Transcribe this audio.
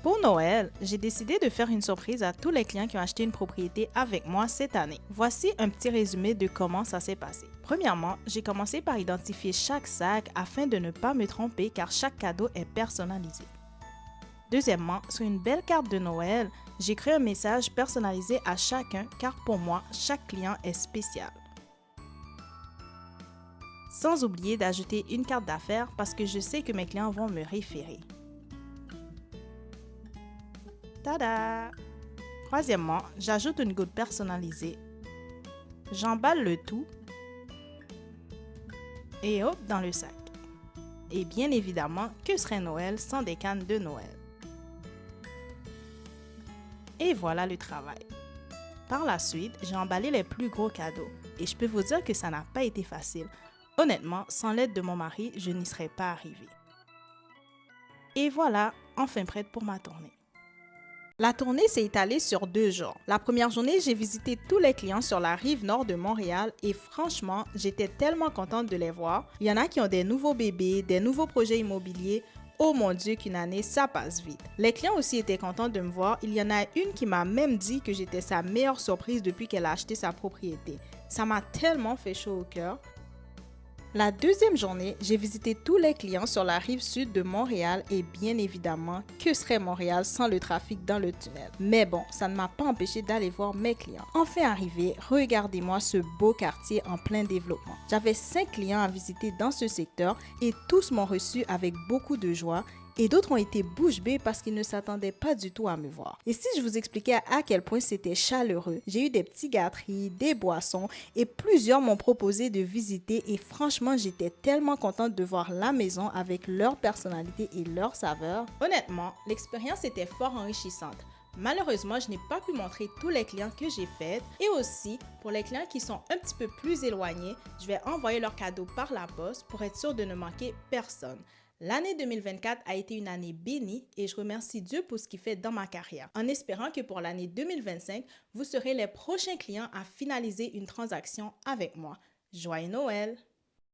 Pour Noël, j'ai décidé de faire une surprise à tous les clients qui ont acheté une propriété avec moi cette année. Voici un petit résumé de comment ça s'est passé. Premièrement, j'ai commencé par identifier chaque sac afin de ne pas me tromper car chaque cadeau est personnalisé. Deuxièmement, sur une belle carte de Noël, j'ai créé un message personnalisé à chacun car pour moi, chaque client est spécial. Sans oublier d'ajouter une carte d'affaires parce que je sais que mes clients vont me référer. Tada! Troisièmement, j'ajoute une goutte personnalisée. J'emballe le tout et hop dans le sac. Et bien évidemment, que serait Noël sans des cannes de Noël? Et voilà le travail. Par la suite, j'ai emballé les plus gros cadeaux et je peux vous dire que ça n'a pas été facile. Honnêtement, sans l'aide de mon mari, je n'y serais pas arrivée. Et voilà, enfin prête pour ma tournée. La tournée s'est étalée sur 2 jours. La première journée, j'ai visité tous les clients sur la rive nord de Montréal et franchement, j'étais tellement contente de les voir. Il y en a qui ont des nouveaux bébés, des nouveaux projets immobiliers. Oh mon Dieu, qu'une année, ça passe vite. Les clients aussi étaient contents de me voir. Il y en a une qui m'a même dit que j'étais sa meilleure surprise depuis qu'elle a acheté sa propriété. Ça m'a tellement fait chaud au cœur. La deuxième journée, j'ai visité tous les clients sur la rive sud de Montréal et bien évidemment, que serait Montréal sans le trafic dans le tunnel? Mais bon, ça ne m'a pas empêché d'aller voir mes clients. Enfin arrivé, regardez-moi ce beau quartier en plein développement. J'avais 5 clients à visiter dans ce secteur et tous m'ont reçu avec beaucoup de joie. Et d'autres ont été bouche bée parce qu'ils ne s'attendaient pas du tout à me voir. Et si je vous expliquais à quel point c'était chaleureux, j'ai eu des petits gâteries, des boissons et plusieurs m'ont proposé de visiter et franchement, j'étais tellement contente de voir la maison avec leur personnalité et leur saveur. Honnêtement, l'expérience était fort enrichissante. Malheureusement, je n'ai pas pu montrer tous les clients que j'ai faits et aussi, pour les clients qui sont un petit peu plus éloignés, je vais envoyer leurs cadeaux par la poste pour être sûr de ne manquer personne. L'année 2024 a été une année bénie et je remercie Dieu pour ce qu'il fait dans ma carrière, en espérant que pour l'année 2025, vous serez les prochains clients à finaliser une transaction avec moi. Joyeux Noël!